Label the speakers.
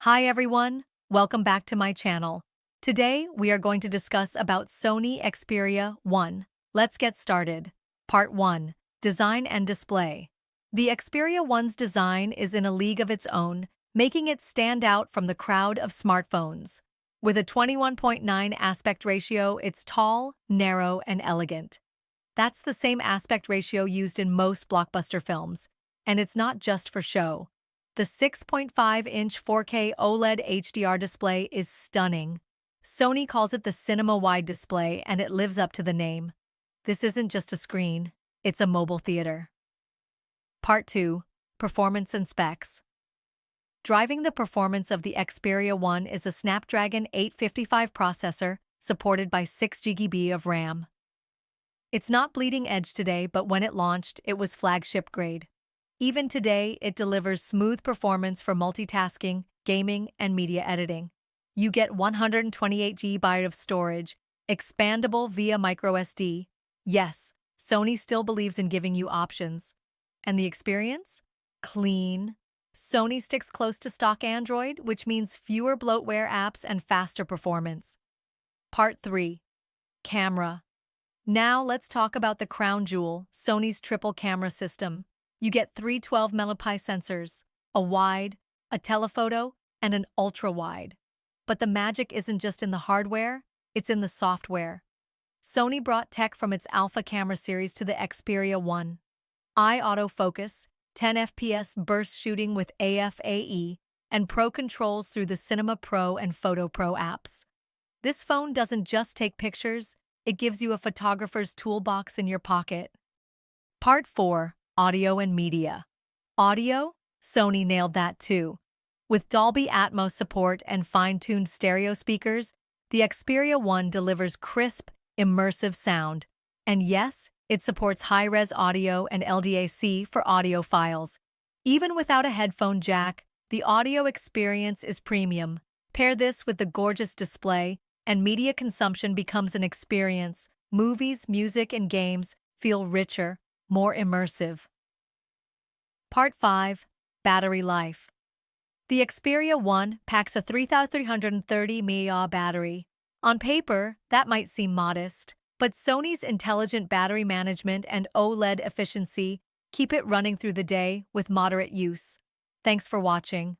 Speaker 1: Hi everyone, welcome back to my channel. Today we are going to discuss about Sony Xperia 1. Let's get started. Part 1. Design and Display. The Xperia 1's design is in a league of its own, making it stand out from the crowd of smartphones. With a 21.9 aspect ratio, it's tall, narrow, and elegant. That's the same aspect ratio used in most blockbuster films, and it's not just for show. The 6.5-inch 4K OLED HDR display is stunning. Sony calls it the cinema-wide display, and it lives up to the name. This isn't just a screen, it's a mobile theater. Part 2. Performance and Specs. Driving the performance of the Xperia 1 is a Snapdragon 855 processor, supported by 6 GB of RAM. It's not bleeding edge today, but when it launched, it was flagship grade. Even today, it delivers smooth performance for multitasking, gaming, and media editing. You get 128 GB of storage, expandable via microSD. Yes, Sony still believes in giving you options. And the experience? Clean. Sony sticks close to stock Android, which means fewer bloatware apps and faster performance. Part 3. Camera. Now let's talk about the crown jewel, Sony's triple camera system. You get three 12-megapixel sensors, a wide, a telephoto, and an ultra-wide. But the magic isn't just in the hardware, it's in the software. Sony brought tech from its Alpha camera series to the Xperia 1. Eye autofocus, 10 FPS burst shooting with AF/AE, and Pro controls through the Cinema Pro and Photo Pro apps. This phone doesn't just take pictures, it gives you a photographer's toolbox in your pocket. Part 4. Audio and Media. Audio? Sony nailed that too. With Dolby Atmos support and fine-tuned stereo speakers, the Xperia 1 delivers crisp, immersive sound. And yes, it supports high-res audio and LDAC for audiophiles. Even without a headphone jack, the audio experience is premium. Pair this with the gorgeous display, and media consumption becomes an experience. Movies, music, and games feel richer, more immersive. Part 5. Battery life. The Xperia 1 packs a 3,330 mAh battery. On paper, that might seem modest, but Sony's intelligent battery management and OLED efficiency keep it running through the day with moderate use. Thanks for watching.